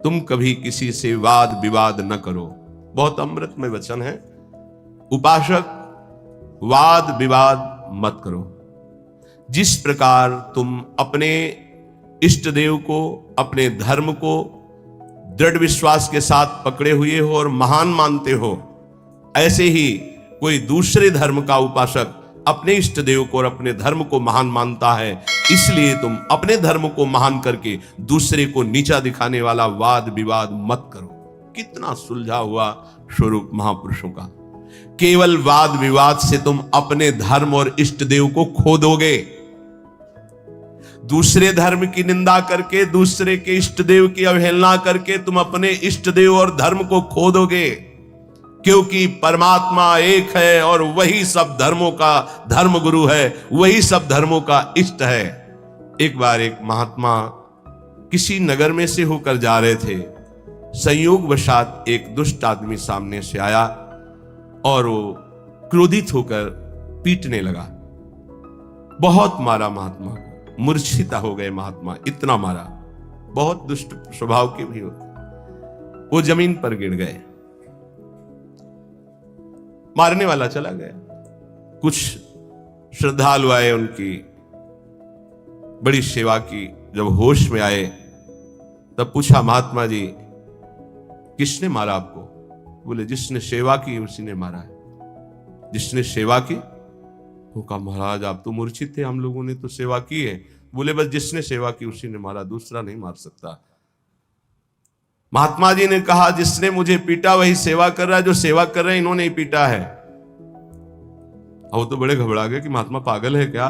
तुम कभी किसी से वाद विवाद न करो। बहुत अमृतमय वचन है। उपासक, वाद विवाद मत करो। जिस प्रकार तुम अपने इष्ट देव को, अपने धर्म को दृढ़ विश्वास के साथ पकड़े हुए हो और महान मानते हो, ऐसे ही कोई दूसरे धर्म का उपासक अपने इष्ट देव को और अपने धर्म को महान मानता है। इसलिए तुम अपने धर्म को महान करके दूसरे को नीचा दिखाने वाला वाद विवाद मत करो। कितना सुलझा हुआ स्वरूप महापुरुषों का। केवल वाद विवाद से तुम अपने धर्म और इष्ट देव को खो दोगे। दूसरे धर्म की निंदा करके, दूसरे के इष्ट देव की अवहेलना करके तुम अपने इष्ट देव और धर्म को खो दोगे। क्योंकि परमात्मा एक है और वही सब धर्मों का धर्म गुरु है, वही सब धर्मों का इष्ट है। एक बार एक महात्मा किसी नगर में से होकर जा रहे थे। संयोगवशात एक दुष्ट आदमी सामने से आया और वो क्रोधित होकर पीटने लगा। बहुत मारा महात्मा को, मूर्छित हो गए महात्मा, इतना मारा। बहुत दुष्ट स्वभाव के भी होते। वो जमीन पर गिर गए। मारने वाला चला गया। कुछ श्रद्धालु आए, उनकी बड़ी सेवा की। जब होश में आए तब पूछा, महात्मा जी किसने मारा आपको? बोले, जिसने सेवा की उसी ने मारा है। जिसने सेवा की? वो कहा, महाराज आप तो मूर्छित थे, हम लोगों ने तो सेवा की है। बोले, बस जिसने सेवा की उसी ने मारा, दूसरा नहीं मार सकता। महात्मा जी ने कहा, जिसने मुझे पीटा वही सेवा कर रहा है, जो सेवा कर रहे हैं इन्होंने ही पीटा है। वो तो बड़े घबरा गए कि महात्मा पागल है क्या।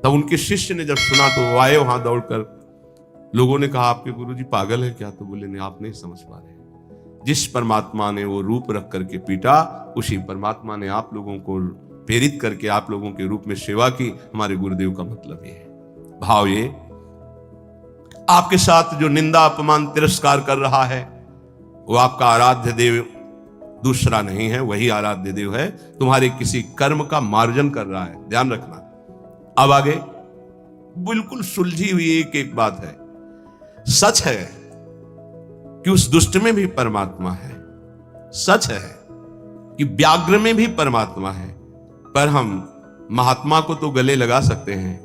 तब उनके शिष्य ने जब सुना तो वो आए वहां दौड़कर। लोगों ने कहा, आपके गुरुजी पागल है क्या? तो बोले, नहीं, आप नहीं समझ पा रहे। जिस परमात्मा ने वो रूप रख करके पीटा, उसी परमात्मा ने आप लोगों को प्रेरित करके आप लोगों के रूप में सेवा की। हमारे गुरुदेव का मतलब ये है। भाव ये, आपके साथ जो निंदा अपमान तिरस्कार कर रहा है वो आपका आराध्य देव दूसरा नहीं है, वही आराध्य देव है। तुम्हारे किसी कर्म का मार्जन कर रहा है, ध्यान रखना। अब आगे बिल्कुल सुलझी हुई एक एक बात है। सच है कि उस दुष्ट में भी परमात्मा है। सच है कि व्याघ्र में भी परमात्मा है। पर हम महात्मा को तो गले लगा सकते हैं,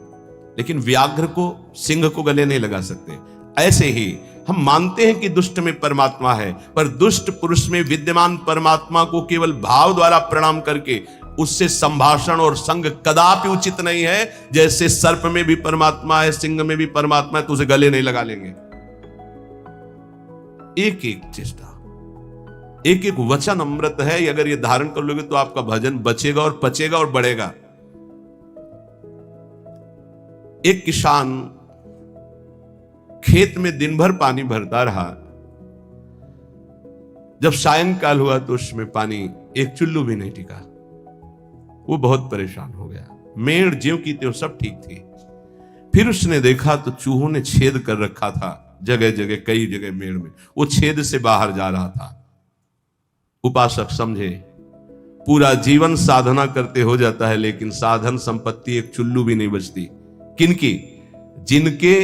लेकिन व्याघ्र को, सिंह को गले नहीं लगा सकते। ऐसे ही हम मानते हैं कि दुष्ट में परमात्मा है, पर दुष्ट पुरुष में विद्यमान परमात्मा को केवल भाव द्वारा प्रणाम करके उससे संभाषण और संग कदापि उचित नहीं है। जैसे सर्प में भी परमात्मा है, सिंह में भी परमात्मा है, तो उसे गले नहीं लगा लेंगे। एक एक चेष्टा, एक एक वचन अमृत है। अगर ये धारण कर लोगे तो आपका भजन बचेगा और पचेगा और बढ़ेगा। एक किसान खेत में दिन भर पानी भरता रहा। जब सायंकाल हुआ तो उसमें पानी एक चुल्लू भी नहीं टिका। वो बहुत परेशान हो गया। मेड़ ज्यों की त्यों सब ठीक थी। फिर उसने देखा तो चूहों ने छेद कर रखा था जगह जगह, कई जगह मेड़ में। वो छेद से बाहर जा रहा था। उपासक समझे, पूरा जीवन साधना करते हो जाता है, लेकिन साधन संपत्ति एक चुल्लू भी नहीं बचती। किनकी? जिनके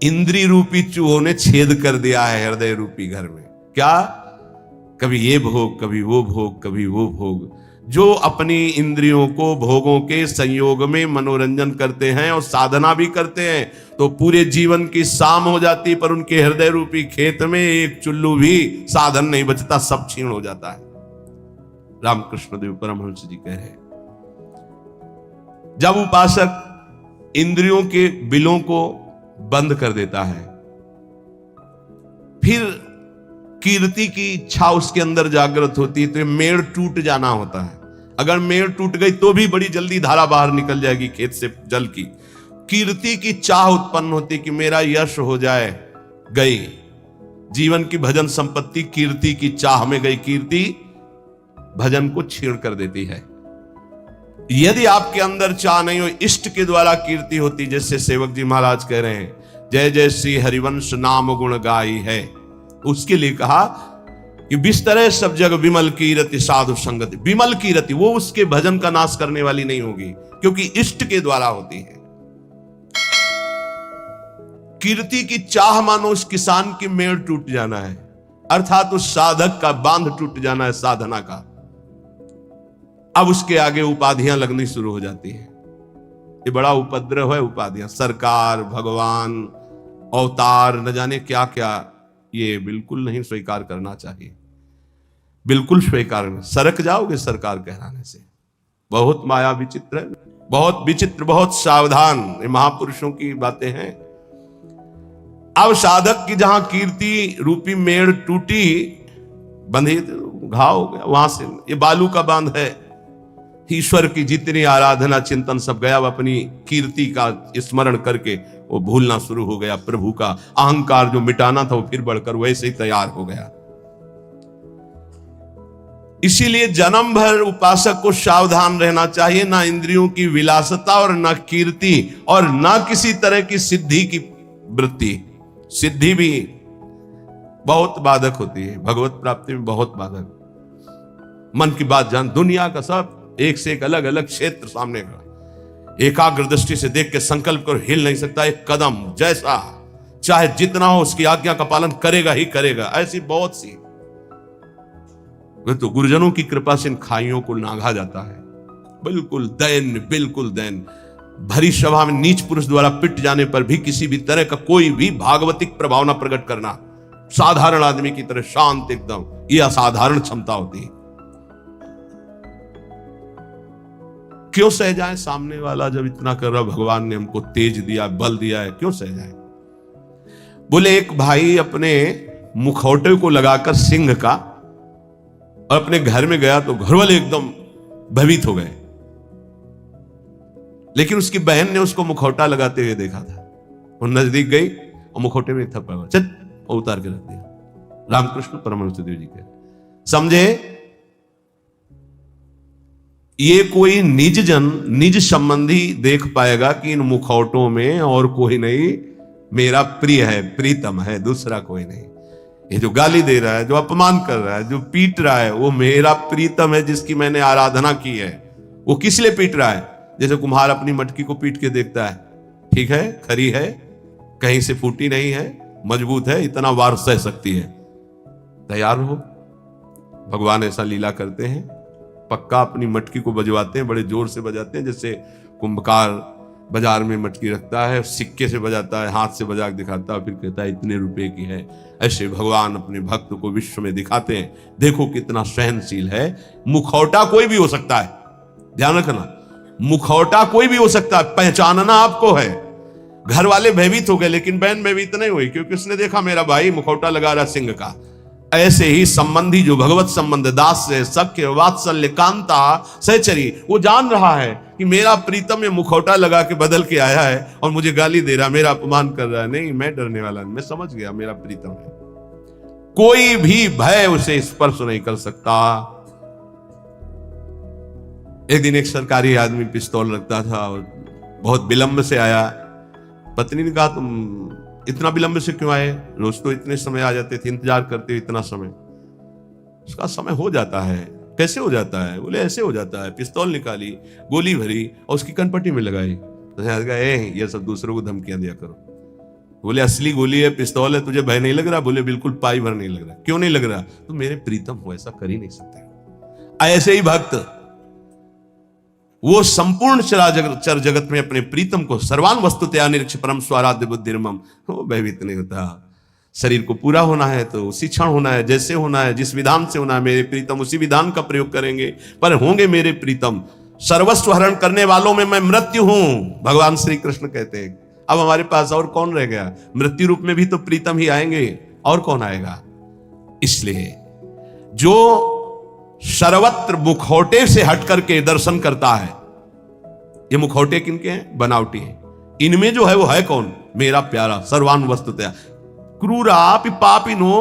इंद्री रूपी चूहों ने छेद कर दिया है हृदय रूपी घर में। क्या? कभी ये भोग, कभी वो भोग, कभी वो भोग। जो अपनी इंद्रियों को भोगों के संयोग में मनोरंजन करते हैं और साधना भी करते हैं, तो पूरे जीवन की शाम हो जाती, पर उनके हृदय रूपी खेत में एक चुल्लू भी साधन नहीं बचता, सब छीण हो जाता है। रामकृष्ण देव परमहंस जी कह रहे हैं, जब उपासक इंद्रियों के बिलों को बंद कर देता है, फिर कीर्ति की इच्छा उसके अंदर जागृत होती है, तो मेड़ टूट जाना होता है। अगर मेड़ टूट गई तो भी बड़ी जल्दी धारा बाहर निकल जाएगी खेत से जल की। कीर्ति की चाह उत्पन्न होती कि मेरा यश हो जाए। गई जीवन की भजन संपत्ति कीर्ति की चाह में गई। कीर्ति भजन को छीण कर देती है। यदि आपके अंदर चाह नहीं हो, इष्ट के द्वारा कीर्ति होती, जैसे सेवक जी महाराज कह रहे हैं, जय जय श्री हरिवंश नाम गुण गाई है, उसके लिए कहा कि बिस्तरे सब जग विमल कीरति साधु संगति। विमल कीरति वो उसके भजन का नाश करने वाली नहीं होगी, क्योंकि इष्ट के द्वारा होती है। कीर्ति की चाह मानो उस किसान की मेड़ टूट जाना है, अर्थात उस साधक का बांध टूट जाना है साधना का। अब उसके आगे उपाधियां लगनी शुरू हो जाती हैं। ये बड़ा उपद्रव है उपाधियां, सरकार, भगवान, अवतार, न जाने क्या क्या। ये बिल्कुल नहीं स्वीकार करना चाहिए, बिल्कुल स्वीकार नहीं। सरक जाओगे सरकार कहलाने से। बहुत माया विचित्र है, बहुत विचित्र, बहुत सावधान। ये महापुरुषों की बातें हैं। अब साधक की जहां कीर्ति रूपी मेड़ टूटी, बंधी, घाव हो गया वहां से। ये बालू का बांध है। ईश्वर की जितनी आराधना चिंतन सब गया, अब अपनी कीर्ति का स्मरण करके वो भूलना शुरू हो गया। प्रभु का अहंकार जो मिटाना था वो फिर बढ़कर वैसे ही तैयार हो गया। इसीलिए जन्म भर उपासक को सावधान रहना चाहिए, ना इंद्रियों की विलासता और ना कीर्ति और ना किसी तरह की सिद्धि की वृत्ति। सिद्धि भी बहुत बाधक होती है, भगवत प्राप्ति में बहुत बाधक। मन की बात जान, दुनिया का सब एक से एक अलग अलग क्षेत्र सामने का, एकाग्र दृष्टि से देख के संकल्प कर हिल नहीं सकता एक कदम। जैसा चाहे जितना हो उसकी आज्ञा का पालन करेगा ही करेगा। ऐसी बहुत सी, वे तो गुरुजनों की कृपा से इन खाइयों को नांगा जाता है। बिल्कुल दैन, बिल्कुल दैन। भरी सभा में नीच पुरुष द्वारा पिट जाने पर भी किसी भी तरह का कोई भी भागवतिक प्रभाव न प्रकट करना, साधारण आदमी की तरह शांत एकदम, यह असाधारण क्षमता होती है। क्यों सह जाए सामने वाला जब इतना कर रहा, भगवान ने हमको तेज दिया, बल दिया है, क्यों सह जाए। बोले एक भाई अपने मुखौटे को लगाकर सिंह का और अपने घर में गया तो घर वाले एकदम भयभीत हो गए, लेकिन उसकी बहन ने उसको मुखौटा लगाते हुए देखा था। वो नजदीक गई और मुखौटे में थप्पड़ मारा, चल, और उतार के रख दिया। रामकृष्ण परमहंस देव जी के समझे, ये कोई निज जन, निज संबंधी देख पाएगा कि इन मुखौटों में और कोई नहीं, मेरा प्रिय है, प्रीतम है, दूसरा कोई नहीं। ये जो गाली दे रहा है, जो अपमान कर रहा है, जो पीट रहा है, वो मेरा प्रीतम है जिसकी मैंने आराधना की है। वो किस लिए पीट रहा है? जैसे कुम्हार अपनी मटकी को पीट के देखता है, ठीक है, खरी है, कहीं से फूटी नहीं है, मजबूत है, इतना वार सह सकती है, तैयार हो। भगवान ऐसा लीला करते हैं, पक्का अपनी मटकी को बजवाते हैं, बड़े जोर से बजाते हैं, जैसे कुंभकार बाजार में मटकी रखता है, सिक्के से बजाता है, हाथ से बजा के दिखाता है, फिर कहता है इतने रुपए की है। ऐसे भगवान अपने भक्त को विश्व में दिखाते हैं, देखो कितना सहनशील है। मुखौटा कोई भी हो सकता है, ध्यान रखना, मुखौटा कोई भी हो सकता है, पहचानना आपको है। घर वाले भयभीत हो गए, लेकिन बहन भयभीत नहीं हुई, क्योंकि उसने देखा मेरा भाई मुखौटा लगा रहा सिंह का। ऐसे ही संबंधी जो भगवत संबंध, दास से सख्य, वात्सल्य, कांता, सहचरी, वो जान रहा है कि मेरा प्रीतम ये मुखौटा लगा के बदल के आया है और मुझे गाली दे रहा, मेरा अपमान कर रहा है। नहीं, मैं डरने वाला नहीं, मैं समझ गया मेरा प्रीतम है। कोई भी भय उसे स्पर्श नहीं कर सकता। एक दिन एक सरकारी आदमी पिस्तौल रखता था और बहुत विलंब से आया। पत्नी ने कहा तुम इतना विलंब से क्यों आए? रोज तो इतने समय आ जाते थे, इंतजार करते हो इतना समय। उसका समय हो जाता है। कैसे हो जाता है? बोले ऐसे हो जाता है। पिस्तौल निकाली, गोली भरी और उसकी कनपट्टी में लगाई। तो ये सब दूसरों को धमकियां दिया करो। बोले असली गोली है, पिस्तौल है, तुझे भय नहीं लग रहा? बोले बिल्कुल पाई भर नहीं लग रहा। क्यों नहीं लग रहा? तुम मेरे प्रीतम हो, ऐसा कर ही नहीं सकते। ऐसे ही भक्त, वो संपूर्ण चर जगत में अपने प्रीतम को सर्वान वस्तुतया निरीक्ष परम स्वाराध्य बुद्धिर्मम, वो भयभीत नहीं होता। शरीर को पूरा होना है तो उसी क्षण होना है, जैसे होना है, जिस विधान से होना है। मेरे प्रीतम उसी विधान का प्रयोग करेंगे, पर होंगे मेरे प्रीतम। सर्वस्व हरण करने वालों में मैं मृत्यु हूं, भगवान श्री कृष्ण कहते हैं। अब हमारे पास और कौन रह गया? मृत्यु रूप में भी तो प्रीतम ही आएंगे, और कौन आएगा? इसलिए जो सर्वत्र मुखौटे से हट करके दर्शन करता है, ये मुखौटे किनके हैं? बनावटी हैं। इनमें जो है वो है कौन? मेरा प्यारा, सर्वान वस्तुतया। क्रूरापि पापिनो,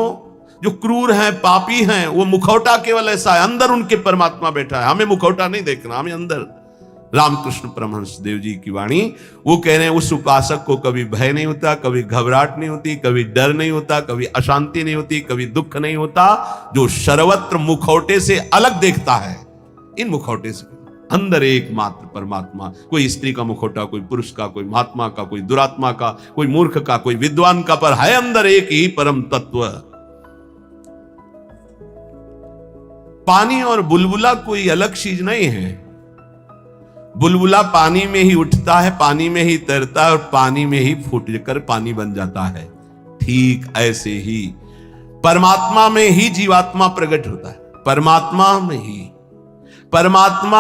जो क्रूर हैं, पापी हैं, वो मुखौटा केवल ऐसा है, अंदर उनके परमात्मा बैठा है। हमें मुखौटा नहीं देखना, हमें अंदर। रामकृष्ण परमहंस देव जी की वाणी, वो कह रहे हैं उस उपासक को कभी भय नहीं होता, कभी घबराहट नहीं होती, कभी डर नहीं होता, कभी अशांति नहीं होती, कभी दुख नहीं होता, जो सर्वत्र मुखौटे से अलग देखता है। इन मुखौटे से अंदर एकमात्र परमात्मा। कोई स्त्री का मुखौटा, कोई पुरुष का, कोई महात्मा का, कोई दुरात्मा का, कोई मूर्ख का, कोई विद्वान का, पर है अंदर एक ही परम तत्व। पानी और बुलबुला कोई अलग चीज नहीं है। बुलबुला पानी में ही उठता है, पानी में ही तैरता है और पानी में ही फूट कर पानी बन जाता है। ठीक ऐसे ही परमात्मा में ही जीवात्मा प्रकट होता है, परमात्मा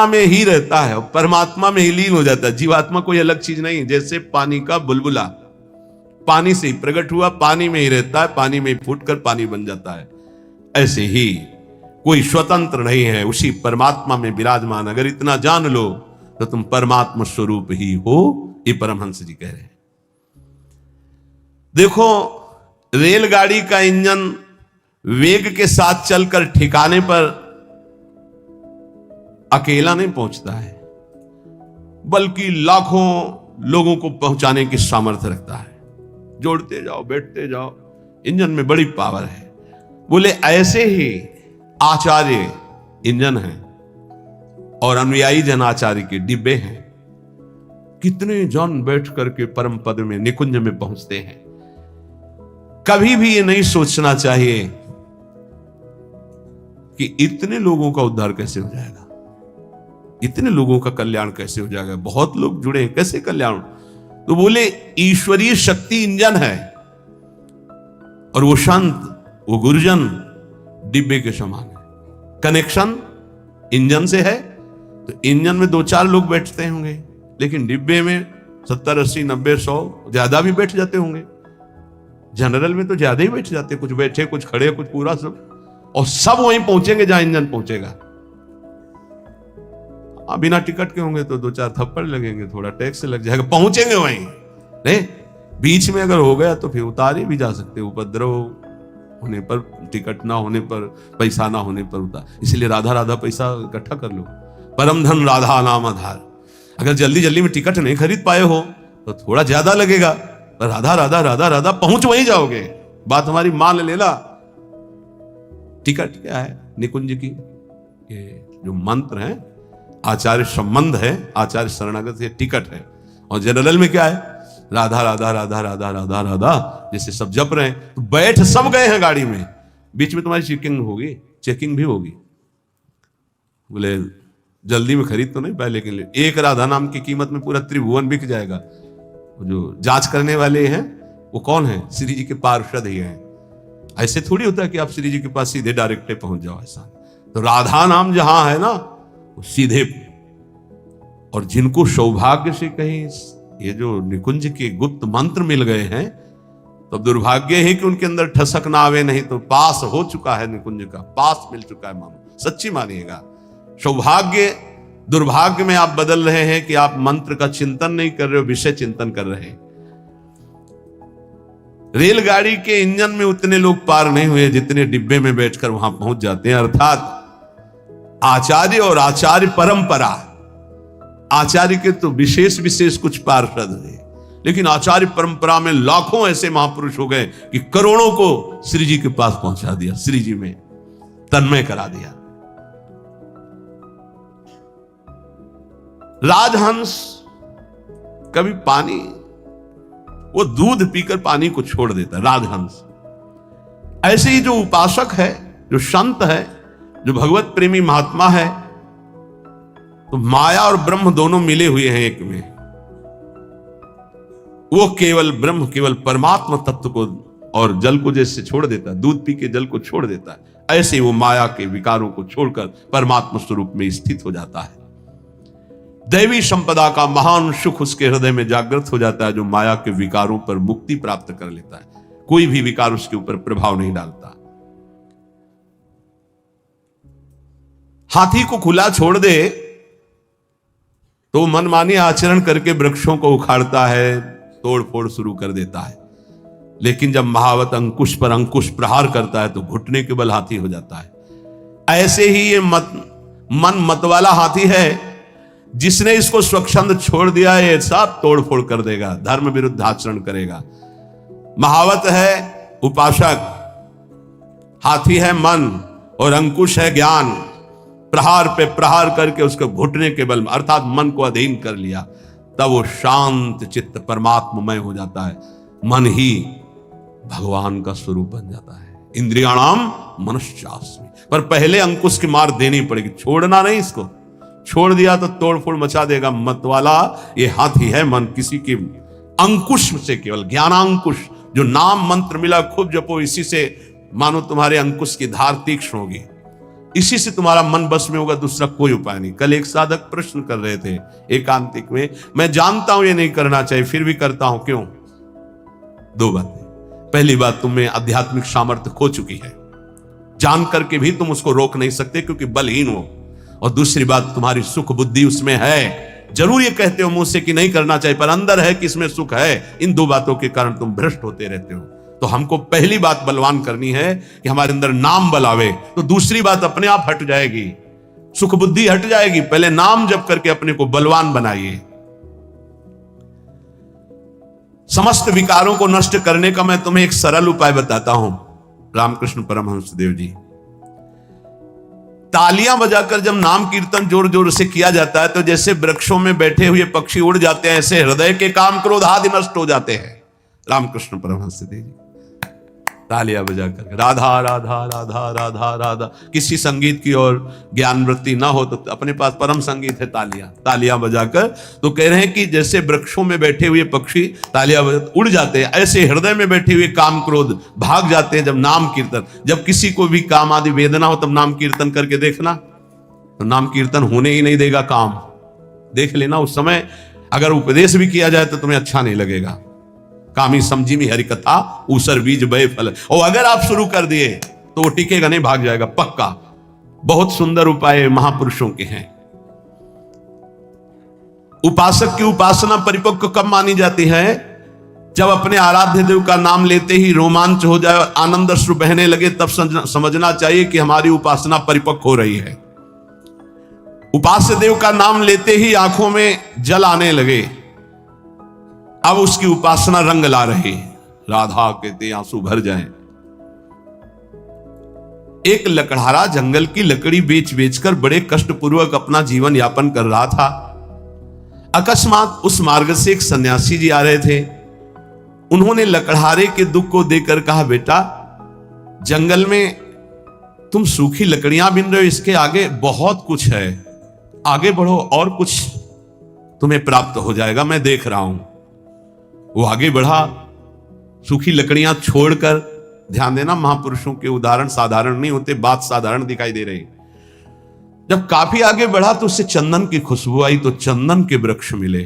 में ही रहता है और परमात्मा में ही लीन हो जाता है। जीवात्मा कोई अलग चीज नहीं। जैसे पानी का बुलबुला पानी से ही प्रकट हुआ, पानी में ही रहता है, पानी में ही फूट कर पानी बन जाता है, ऐसे ही कोई स्वतंत्र नहीं है, उसी परमात्मा में विराजमान। अगर इतना जान लो तो तुम परमात्मा स्वरूप ही हो। ये परमहंस जी कह रहे हैं। देखो, रेलगाड़ी का इंजन वेग के साथ चलकर ठिकाने पर अकेला नहीं पहुंचता है, बल्कि लाखों लोगों को पहुंचाने की सामर्थ्य रखता है। जोड़ते जाओ, बैठते जाओ, इंजन में बड़ी पावर है। बोले ऐसे ही आचार्य इंजन है और अनुयायी जन आचार्य के डिब्बे हैं। कितने जन बैठ करके परम पद में, निकुंज में पहुंचते हैं। कभी भी ये नहीं सोचना चाहिए कि इतने लोगों का उद्धार कैसे हो जाएगा, इतने लोगों का कल्याण कैसे हो जाएगा। बहुत लोग जुड़े हैं, कैसे कल्याण। तो बोले ईश्वरीय शक्ति इंजन है और वो संत, वो गुरुजन डिब्बे के समान है। कनेक्शन इंजन से है तो इंजन में 2-4 लोग बैठते होंगे, लेकिन डिब्बे में 70, 80, 90, 100 ज्यादा भी बैठ जाते होंगे। जनरल में तो ज्यादा ही बैठ जाते, कुछ बैठे, कुछ खड़े, कुछ पूरा सब, और सब वहीं पहुंचेंगे जहां इंजन पहुंचेगा। बिना टिकट के होंगे तो 2-4 थप्पड़ लगेंगे, थोड़ा टैक्स लग जाएगा, पहुंचेंगे वहीं। नहीं, बीच में अगर हो गया तो फिर उतारे भी जा सकते, उपद्रव होने पर, टिकट ना होने पर, पैसा ना होने पर उतार। इसलिए राधा राधा पैसा इकट्ठा कर लो, परम धन राधा नाम आधार। अगर जल्दी जल्दी में टिकट नहीं खरीद पाए हो तो थोड़ा ज्यादा लगेगा, पर राधा राधा राधा राधा पहुंच वहीं जाओगे। बात हमारी मान लेना। टिकट क्या है निकुंज की, ये जो मंत्र है, आचार्य संबंध है, आचार्य शरणागत, ये टिकट है। और जनरल में क्या है, राधा राधा राधा राधा राधा राधा, जैसे सब जप रहे हैं। तो बैठ सब गए हैं गाड़ी में, बीच में तुम्हारी चेकिंग भी होगी। बोले जल्दी में खरीद तो नहीं पाए, लेकिन एक राधा नाम की कीमत में पूरा त्रिभुवन बिक जाएगा। जो जांच करने वाले हैं वो कौन है, श्री जी के पार्षद ही हैं। ऐसे थोड़ी होता है कि आप श्री जी के पास सीधे डायरेक्ट पहुंच जाओ, ऐसा। तो राधा नाम जहां है ना, वो सीधे। और जिनको सौभाग्य से कहीं ये जो निकुंज के गुप्त मंत्र मिल गए हैं, तो दुर्भाग्य है कि उनके अंदर ठसक ना आवे, नहीं तो पास हो चुका है निकुंज का, पास मिल चुका है। मानो सच्ची मानिएगा। सौभाग्य दुर्भाग्य में आप बदल रहे हैं कि आप मंत्र का चिंतन नहीं कर रहे हो, विषय चिंतन कर रहे हैं। रेलगाड़ी के इंजन में उतने लोग पार नहीं हुए जितने डिब्बे में बैठकर वहां पहुंच जाते हैं। अर्थात आचार्य और आचार्य परंपरा, आचार्य के तो विशेष कुछ पार्षद है, लेकिन आचार्य परंपरा में लाखों ऐसे महापुरुष हो गए कि करोड़ों को श्री जी के पास पहुंचा दिया, श्री जी में तन्मय करा दिया। राजहंस कभी पानी, वो दूध पीकर पानी को छोड़ देता, राजहंस। ऐसे ही जो उपासक है, जो संत है, जो भगवत प्रेमी महात्मा है, तो माया और ब्रह्म दोनों मिले हुए हैं एक में। वो केवल ब्रह्म, केवल परमात्मा तत्व को और जल को जैसे छोड़ देता है, दूध पी के जल को छोड़ देता है, ऐसे वो माया के विकारों को छोड़कर परमात्मा स्वरूप में स्थित हो जाता है। दैवी संपदा का महान सुख उसके हृदय में जागृत हो जाता है, जो माया के विकारों पर मुक्ति प्राप्त कर लेता है। कोई भी विकार उसके ऊपर प्रभाव नहीं डालता। हाथी को खुला छोड़ दे तो मनमानी आचरण करके वृक्षों को उखाड़ता है, तोड़ फोड़ शुरू कर देता है। लेकिन जब महावत अंकुश पर अंकुश प्रहार करता है तो घुटने के बल हाथी हो जाता है। ऐसे ही ये मन मत वाला हाथी है, जिसने इसको स्वच्छंद छोड़ दिया है, ये सब तोड़ फोड़ कर देगा, धर्म विरुद्ध आचरण करेगा। महावत है उपासक, हाथी है मन और अंकुश है ज्ञान। प्रहार पे प्रहार करके उसको घुटने के बल में अर्थात मन को अधीन कर लिया, तब वो शांत चित्त परमात्ममय हो जाता है। मन ही भगवान का स्वरूप बन जाता है। इंद्रियाणाम मनुष्यास्मि, पर पहले अंकुश की मार देनी पड़ेगी, छोड़ना नहीं। इसको छोड़ दिया तो तोड़फोड़ मचा देगा। मत वाला ये हाथी है मन, किसी की अंकुश से, केवल ज्ञानांकुश जो नाम मंत्र मिला खूब जपो, इसी से मानो तुम्हारे अंकुश की धार तीक्ष्ण होगी, इसी से तुम्हारा मन बस में होगा, दूसरा कोई उपाय नहीं। कल एक साधक प्रश्न कर रहे थे एकांतिक में, मैं जानता हूं ये नहीं करना चाहिए फिर भी करता हूं, क्यों? दो बातें। पहली बात, तुम्हें आध्यात्मिक सामर्थ्य खो चुकी है, जान करके भी तुम उसको रोक नहीं सकते क्योंकि बलहीन हो। और दूसरी बात, तुम्हारी सुख बुद्धि उसमें है, जरूर ये कहते हो मुंह से कि नहीं करना चाहिए, पर अंदर है कि इसमें सुख है। इन दो बातों के कारण तुम भ्रष्ट होते रहते हो। तो हमको पहली बात बलवान करनी है कि हमारे अंदर नाम बल आवे, तो दूसरी बात अपने आप हट जाएगी, सुख बुद्धि हट जाएगी। पहले नाम जप करके अपने को बलवान बनाइए। समस्त विकारों को नष्ट करने का मैं तुम्हें एक सरल उपाय बताता हूं। रामकृष्ण परमहंस देव जी, तालियां बजाकर जब नाम कीर्तन जोर जोर से किया जाता है तो जैसे वृक्षों में बैठे हुए पक्षी उड़ जाते हैं, ऐसे हृदय के काम क्रोध आदि नष्ट हो जाते हैं। रामकृष्ण परमहंस देव जी तालियां बजाकर राधा राधा राधा राधा राधा, किसी संगीत की और ज्ञान वृत्ति ना हो तो अपने पास परम संगीत है तालियां बजाकर, तो कह रहे हैं कि जैसे वृक्षों में बैठे हुए पक्षी तालियां उड़ जाते हैं, ऐसे हृदय में बैठे हुए काम क्रोध भाग जाते हैं जब नाम कीर्तन। जब किसी को भी काम आदि वेदना हो तब नाम कीर्तन करके देखना, तो नाम कीर्तन होने ही नहीं देगा काम। देख लेना, उस समय अगर उपदेश भी किया जाए तो तुम्हें अच्छा नहीं लगेगा। कामी समझी में हरि कथा ऊसर बीज बय फल, और अगर आप शुरू कर दिए तो वो टिकेगा नहीं, भाग जाएगा पक्का। बहुत सुंदर उपाय महापुरुषों के हैं। उपासक की उपासना परिपक्व कब मानी जाती है? जब अपने आराध्य देव का नाम लेते ही रोमांच हो जाए और आनंद अश्रु बहने लगे, तब समझना चाहिए कि हमारी उपासना परिपक्व हो रही है। उपास्य देव का नाम लेते ही आंखों में जल आने लगे, अब उसकी उपासना रंग ला रही। राधा कहते आंसू भर जाएं। एक लकड़हारा जंगल की लकड़ी बेच बेचकर बड़े कष्टपूर्वक अपना जीवन यापन कर रहा था। अकस्मात उस मार्ग से एक सन्यासी जी आ रहे थे। उन्होंने लकड़हारे के दुख को देखकर कहा, बेटा जंगल में तुम सूखी लकड़ियां बिन रहे हो, इसके आगे बहुत कुछ है, आगे बढ़ो और कुछ तुम्हें प्राप्त हो जाएगा, मैं देख रहा हूं। वो आगे बढ़ा, सूखी लकड़ियां छोड़कर। ध्यान देना, महापुरुषों के उदाहरण साधारण नहीं होते, बात साधारण दिखाई दे रही। जब काफी आगे बढ़ा तो उससे चंदन की खुशबू आई, तो चंदन के वृक्ष मिले।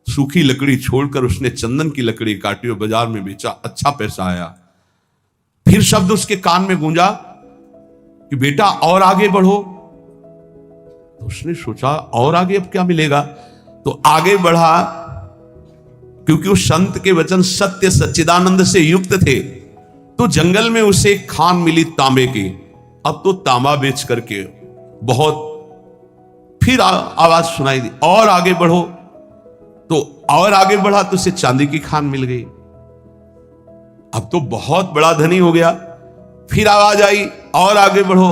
सूखी लकड़ी छोड़कर उसने चंदन की लकड़ी काटी और बाजार में बेचा, अच्छा पैसा आया। फिर शब्द उसके कान में गूंजा कि बेटा और आगे बढ़ो। तो उसने सोचा और आगे अब क्या मिलेगा, तो आगे बढ़ा। क्योंकि उस संत के वचन सत्य सच्चिदानंद से युक्त थे, तो जंगल में उसे एक खान मिली तांबे की। अब तो तांबा बेच करके बहुत, फिर आवाज सुनाई दी और आगे बढ़ो, तो और आगे बढ़ा तो उसे चांदी की खान मिल गई। अब तो बहुत बड़ा धनी हो गया। फिर आवाज आई और आगे बढ़ो,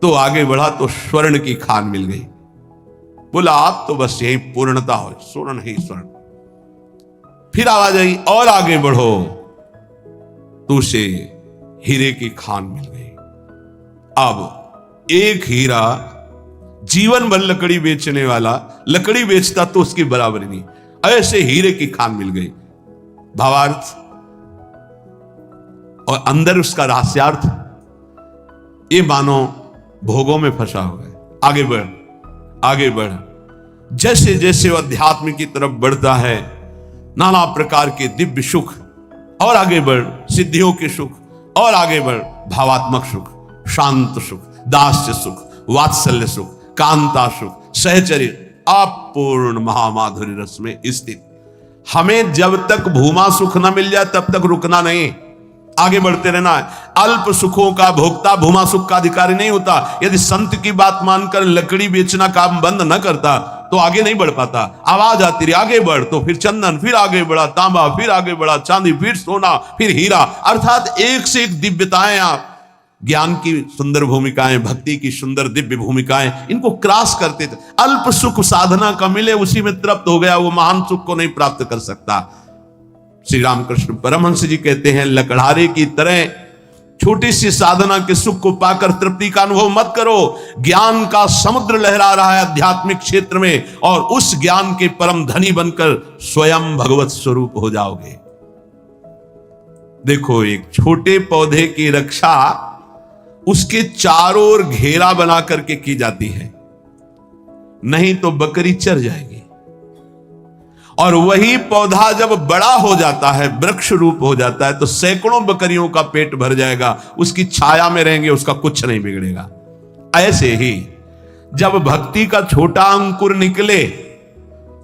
तो आगे बढ़ा तो स्वर्ण की खान मिल गई। बोला आप तो बस यही पूर्णता हो, स्वर्ण ही स्वर्ण। फिर आवाज आई और आगे बढ़ो, तो उसे हीरे की खान मिल गई। अब एक हीरा जीवन भर लकड़ी बेचने वाला लकड़ी बेचता तो उसकी बराबरी नहीं, ऐसे हीरे की खान मिल गई। भावार्थ और अंदर उसका रहस्यार्थ, ये मानो भोगों में फंसा हुआ है। आगे बढ़ आगे बढ़, जैसे जैसे वो अध्यात्म की तरफ बढ़ता है, नाना प्रकार के दिव्य सुख, और आगे बढ़ सिद्धियों के सुख, और आगे बढ़ भावात्मक सुख, शांत सुख, दास्य सुख, वात्सल्य सुख, कांता सुख, सहचर्य, अपूर्ण महामाधुर्य रस में स्थित। हमें जब तक भूमा सुख न मिल जाए तब तक रुकना नहीं, आगे बढ़ते रहना है। अल्प सुखों का भोक्ता भूमा सुख का अधिकारी नहीं होता। यदि संत की बात मानकर लकड़ी बेचना काम बंद न करता तो आगे नहीं बढ़ पाता। आवाज आती रही आगे बढ़, तो फिर चंदन, फिर आगे बढ़ा तांबा, फिर आगे बढ़ा चांदी, फिर सोना, फिर हीरा, अर्थात एक से एक दिव्यताएं आप ज्ञान की सुंदर भूमिकाएं, भक्ति की सुंदर दिव्य भूमिकाएं, इनको क्रॉस करते थे। अल्प सुख साधना का मिले उसी में तृप्त हो गया, वो महान सुख को नहीं प्राप्त कर सकता। श्री रामकृष्ण परमहंस जी कहते हैं, लकड़हारे की तरह छोटी सी साधना के सुख को पाकर तृप्ति का अनुभव मत करो। ज्ञान का समुद्र लहरा रहा है आध्यात्मिक क्षेत्र में, और उस ज्ञान के परम धनी बनकर स्वयं भगवत स्वरूप हो जाओगे। देखो, एक छोटे पौधे की रक्षा उसके चारों ओर घेरा बना करके की जाती है, नहीं तो बकरी चर जाएगी। और वही पौधा जब बड़ा हो जाता है, वृक्ष रूप हो जाता है, तो सैकड़ों बकरियों का पेट भर जाएगा, उसकी छाया में रहेंगे, उसका कुछ नहीं बिगड़ेगा। ऐसे ही जब भक्ति का छोटा अंकुर निकले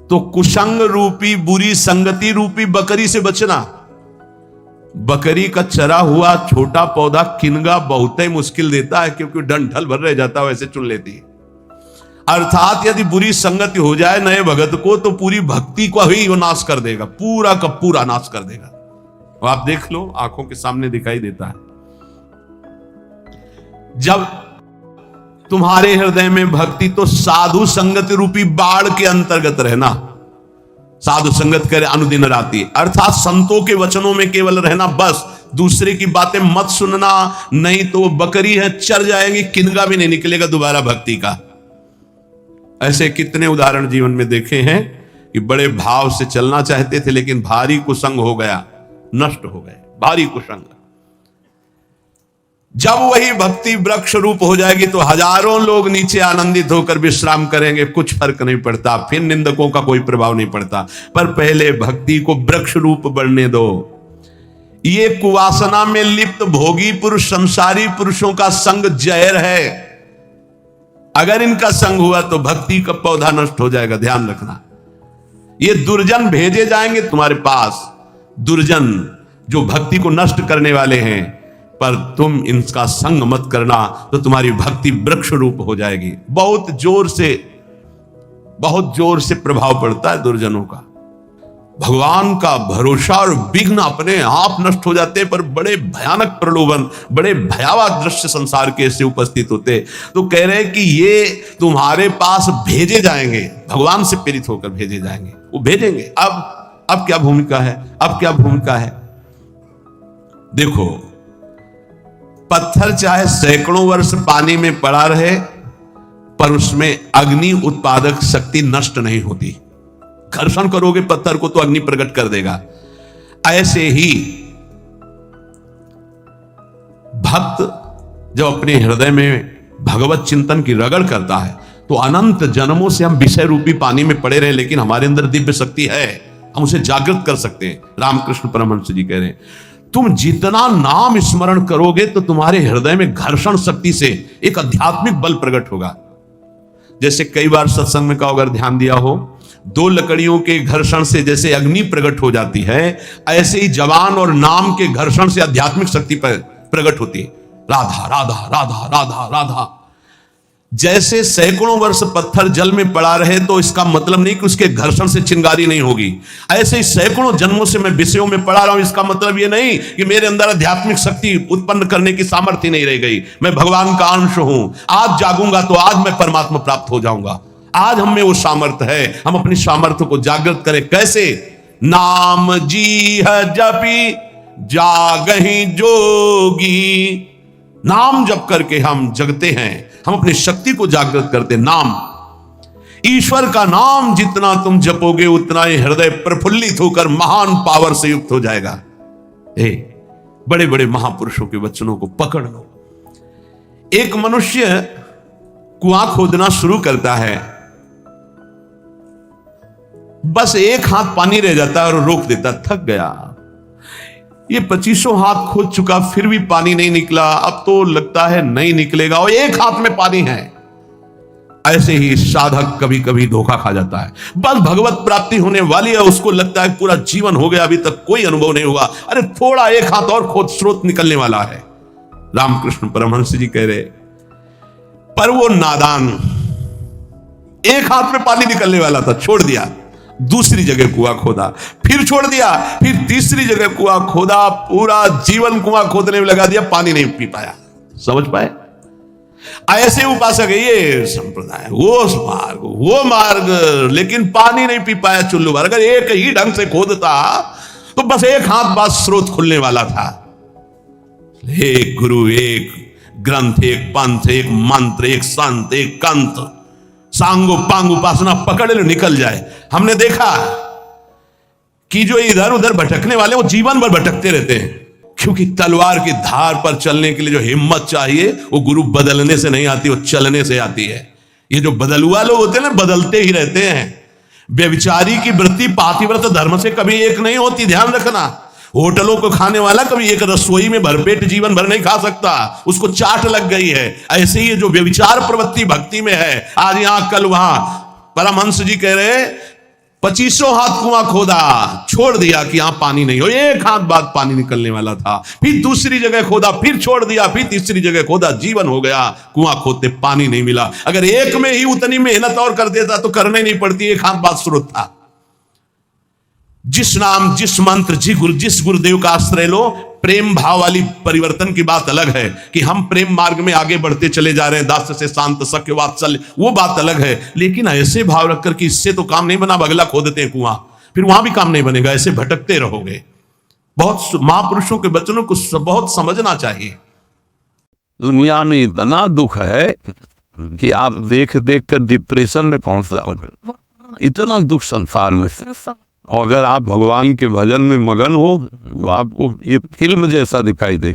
तो कुसंग रूपी, बुरी संगति रूपी बकरी से बचना। बकरी का चरा हुआ छोटा पौधा किनगा बहुत ही मुश्किल देता है, क्योंकि डंठल भर रह जाता है, वैसे चुन लेती है। अर्थात यदि बुरी संगति हो जाए नए भगत को, तो पूरी भक्ति को ही वो नाश कर देगा, पूरा का पूरा नाश कर देगा। और आप देख लो, आंखों के सामने दिखाई देता है। जब तुम्हारे हृदय में भक्ति, तो साधु संगति रूपी बाढ़ के अंतर्गत रहना। साधु संगत करे अनुदिन राति, अर्थात संतों के वचनों में केवल रहना, बस दूसरे की बातें मत सुनना, नहीं तो वो बकरी है, चर जाएंगी, किनगा भी नहीं निकलेगा दोबारा भक्ति का। ऐसे कितने उदाहरण जीवन में देखे हैं कि बड़े भाव से चलना चाहते थे, लेकिन भारी कुसंग हो गया, नष्ट हो गए, भारी कुसंग। जब वही भक्ति वृक्ष रूप हो जाएगी तो हजारों लोग नीचे आनंदित होकर विश्राम करेंगे, कुछ फर्क नहीं पड़ता, फिर निंदकों का कोई प्रभाव नहीं पड़ता। पर पहले भक्ति को वृक्ष रूप बढ़ने दो। ये कुवासना में लिप्त भोगी पुरुष, संसारी पुरुषों का संग जहर है। अगर इनका संग हुआ तो भक्ति का पौधा नष्ट हो जाएगा, ध्यान रखना। ये दुर्जन भेजे जाएंगे तुम्हारे पास, दुर्जन जो भक्ति को नष्ट करने वाले हैं, पर तुम इनका संग मत करना, तो तुम्हारी भक्ति वृक्ष रूप हो जाएगी। बहुत जोर से प्रभाव पड़ता है दुर्जनों का। भगवान का भरोसा और विघ्न अपने आप नष्ट हो जाते, पर बड़े भयानक प्रलोभन, बड़े भयावह दृश्य संसार के ऐसे उपस्थित होते। तो कह रहे हैं कि ये तुम्हारे पास भेजे जाएंगे, भगवान से प्रेरित होकर भेजे जाएंगे, वो भेजेंगे। अब क्या भूमिका है, अब क्या भूमिका है? देखो, पत्थर चाहे सैकड़ों वर्ष पानी में पड़ा रहे, पर उसमें अग्नि उत्पादक शक्ति नष्ट नहीं होती। घर्षण करोगे पत्थर को तो अग्नि प्रकट कर देगा। ऐसे ही भक्त जब अपने हृदय में भगवत चिंतन की रगड़ करता है, तो अनंत जन्मों से हम विषय रूपी पानी में पड़े रहे, लेकिन हमारे अंदर दिव्य शक्ति है, हम उसे जागृत कर सकते हैं। रामकृष्ण परमहंस जी कह रहे हैं, तुम जितना नाम स्मरण करोगे तो तुम्हारे हृदय में घर्षण शक्ति से एक आध्यात्मिक बल प्रकट होगा। जैसे कई बार सत्संग में का अगर ध्यान दिया हो, दो लकड़ियों के घर्षण से जैसे अग्नि प्रकट हो जाती है, ऐसे ही जवान और नाम के घर्षण से आध्यात्मिक शक्ति प्रकट होती है। राधा राधा राधा राधा राधा। जैसे सैकड़ों वर्ष पत्थर जल में पड़ा रहे, तो इसका मतलब नहीं कि उसके घर्षण से चिंगारी नहीं होगी। ऐसे ही सैकड़ों जन्मों से मैं विषयों में पड़ा रहा हूं, इसका मतलब ये नहीं कि मेरे अंदर आध्यात्मिक शक्ति उत्पन्न करने की सामर्थ्य नहीं रह गई। मैं भगवान का अंश हूं, आज जागूंगा तो आज मैं परमात्मा प्राप्त हो जाऊंगा। आज हम में वो सामर्थ्य है, हम अपनी सामर्थ्य को जागृत करें। कैसे? नाम जी है जपी जागहि जोगी। नाम जप करके हम जगते हैं, हम अपनी शक्ति को जागृत करते। नाम, ईश्वर का नाम जितना तुम जपोगे उतना ही हृदय प्रफुल्लित होकर महान पावर से युक्त हो जाएगा। बड़े बड़े महापुरुषों के वचनों को पकड़ लो। एक मनुष्य कुआं खोदना शुरू करता है, बस एक हाथ पानी रह जाता है और रोक देता, थक गया। ये 25 हाथ खोद चुका, फिर भी पानी नहीं निकला, अब तो लगता है नहीं निकलेगा, और एक हाथ में पानी है। ऐसे ही साधक कभी कभी धोखा खा जाता है। बस भगवत प्राप्ति होने वाली है, उसको लगता है पूरा जीवन हो गया, अभी तक कोई अनुभव नहीं हुआ। अरे थोड़ा एक हाथ और खोद, स्रोत निकलने वाला है। रामकृष्ण परमहंस जी कह रहे, पर वो नादान, एक हाथ में पानी निकलने वाला था, छोड़ दिया, दूसरी जगह कुआं खोदा, फिर छोड़ दिया, फिर तीसरी जगह कुआं खोदा, पूरा जीवन कुआं खोदने में लगा दिया, पानी नहीं पी पाया। समझ पाए? ऐसे उपासक है ये संप्रदाय, वो मार्ग, लेकिन पानी नहीं पी पाया चुल्लू भर। अगर एक ही ढंग से खोदता तो बस एक हाथ बाद स्रोत खुलने वाला था। एक गुरु, एक ग्रंथ, एक पंथ, एक मंत्र, एक संत, एक कंत, सांगो पांग उपासना पकड़ लो, निकल जाए। हमने देखा कि जो इधर उधर भटकने वाले वो जीवन भर भटकते रहते हैं, क्योंकि तलवार की धार पर चलने के लिए जो हिम्मत चाहिए वो गुरु बदलने से नहीं आती, वो चलने से आती है। ये जो बदलुआ लोग होते हैं ना, बदलते ही रहते हैं। व्यभिचारी की वृत्ति पातिव्रत धर्म से कभी एक नहीं होती, ध्यान रखना। होटलों को खाने वाला कभी एक रसोई में भरपेट जीवन भर नहीं खा सकता, उसको चाट लग गई है। ऐसे ही जो व्यभिचार प्रवृत्ति भक्ति में है, आज यहां कल वहां, परमहंस जी कह रहे 2500 हाथ कुआं खोदा, छोड़ दिया कि यहां पानी नहीं हो, एक हाथ बाद पानी निकलने वाला था। फिर दूसरी जगह खोदा, फिर छोड़ दिया, फिर तीसरी जगह खोदा, जीवन हो गया। कुआं खोदते पानी नहीं मिला। अगर एक में ही उतनी मेहनत और कर देता तो करने नहीं पड़ती, एक हाथ बाद स्रोत था। जिस नाम, जिस मंत्र, जिस गुरुदेव का आश्रय लो, प्रेम भाव वाली परिवर्तन की बात अलग है कि हम प्रेम मार्ग में आगे बढ़ते चले जा रहे हैं, दास से शांत, सख्य, वात्सल्य, वो बात अलग है। लेकिन ऐसे भाव रखकर कि इससे तो काम नहीं बना, बगला खोदते हैं कुआं, फिर वहां भी काम नहीं बनेगा, ऐसे भटकते रहोगे। बहुत महापुरुषों के वचनों को बहुत समझना चाहिए। दुनिया में इतना दुख है कि आप देख देख कर डिप्रेशन में पहुंच जाओगे, इतना दुख संसार में। और अगर आप भगवान के भजन में मगन हो तो आपको ये फिल्म जैसा दिखाई दे।